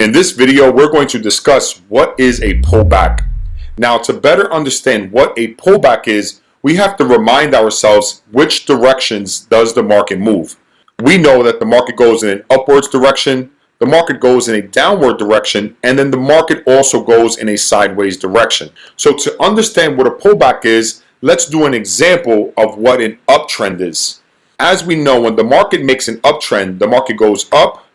In this video, we're going to discuss what is a pullback. Now, to better understand what a pullback is, we have to remind ourselves which directions does the market move. We know that the market goes in an upwards direction, the market goes in a downward direction, and then the market also goes in a sideways direction. So to understand what a pullback is, let's do an example of what an uptrend is. As we know, when the market makes an uptrend, the market goes up,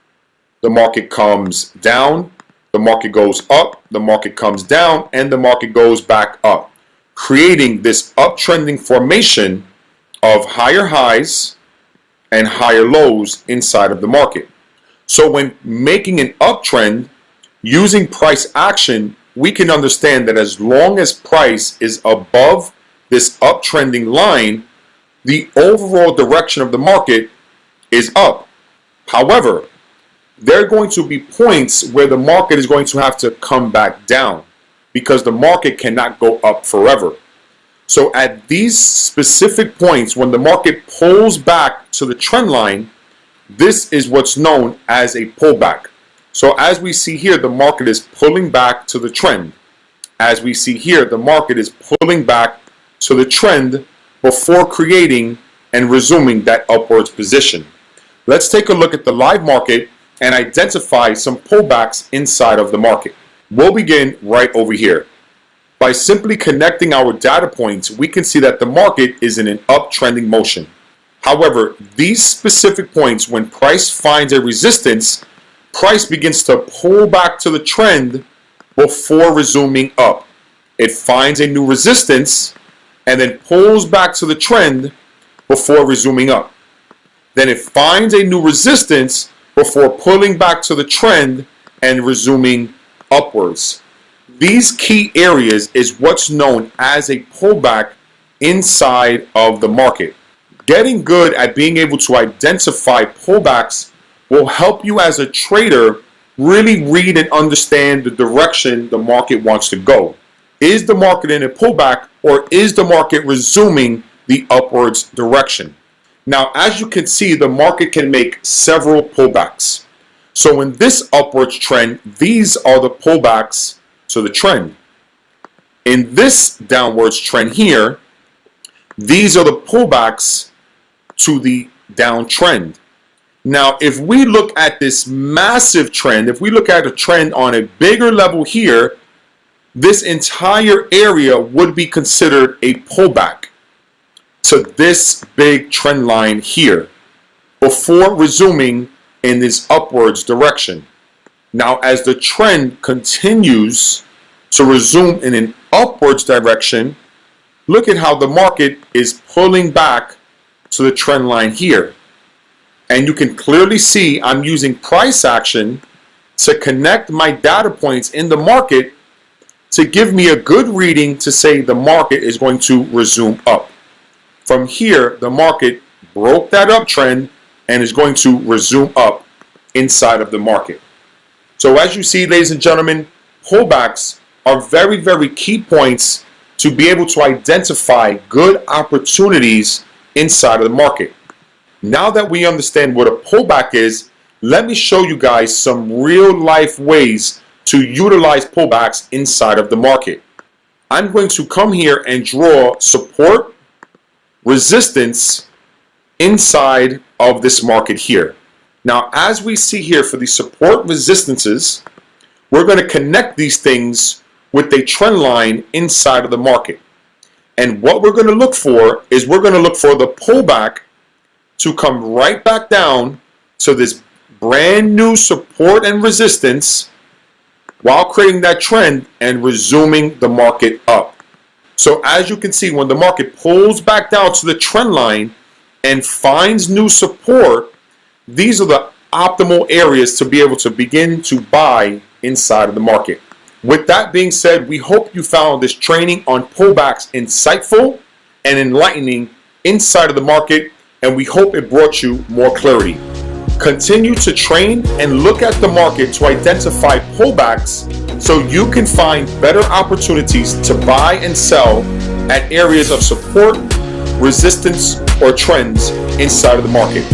the market comes down, the market goes up, the market comes down, and the market goes back up, creating this uptrending formation of higher highs and higher lows inside of the market. So when making an uptrend, using price action, we can understand that as long as price is above this uptrending line, the overall direction of the market is up. However, there are going to be points where the market is going to have to come back down because the market cannot go up forever. So at these specific points, when the market pulls back to the trend line, this is what's known as a pullback. So as we see here, the market is pulling back to the trend. As we see here, the market is pulling back to the trend before creating and resuming that upwards position. Let's take a look at the live market and identify some pullbacks inside of the market. We'll begin right over here. By simply connecting our data points, we can see that the market is in an uptrending motion. However, these specific points, when price finds a resistance, price begins to pull back to the trend before resuming up. It finds a new resistance and then pulls back to the trend before resuming up. Then it finds a new resistance before pulling back to the trend and resuming upwards. These key areas is what's known as a pullback inside of the market. Getting good at being able to identify pullbacks will help you as a trader really read and understand the direction the market wants to go. Is the market in a pullback, or is the market resuming the upwards direction? Now, as you can see, the market can make several pullbacks. So in this upwards trend, these are the pullbacks to the trend. In this downwards trend here, these are the pullbacks to the downtrend. Now, if we look at this massive trend, if we look at a trend on a bigger level here, this entire area would be considered a pullback to this big trend line here before resuming in this upwards direction. Now, as the trend continues to resume in an upwards direction, look at how the market is pulling back to the trend line here. And you can clearly see I'm using price action to connect my data points in the market to give me a good reading to say the market is going to resume up. From here, the market broke that uptrend and is going to resume up inside of the market. So as you see, ladies and gentlemen, pullbacks are very, very key points to be able to identify good opportunities inside of the market. Now that we understand what a pullback is, let me show you guys some real life ways to utilize pullbacks inside of the market. I'm going to come here and draw support, resistance inside of this market here. Now, as we see here for the support resistances, we're going to connect these things with a trend line inside of the market. And what we're going to look for is we're going to look for the pullback to come right back down to this brand new support and resistance while creating that trend and resuming the market up. So as you can see, when the market pulls back down to the trend line and finds new support, these are the optimal areas to be able to begin to buy inside of the market. With that being said, we hope you found this training on pullbacks insightful and enlightening inside of the market, and we hope it brought you more clarity. Continue to train and look at the market to identify pullbacks so you can find better opportunities to buy and sell at areas of support, resistance, or trends inside of the market.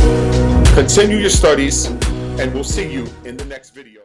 Continue your studies, and we'll see you in the next video.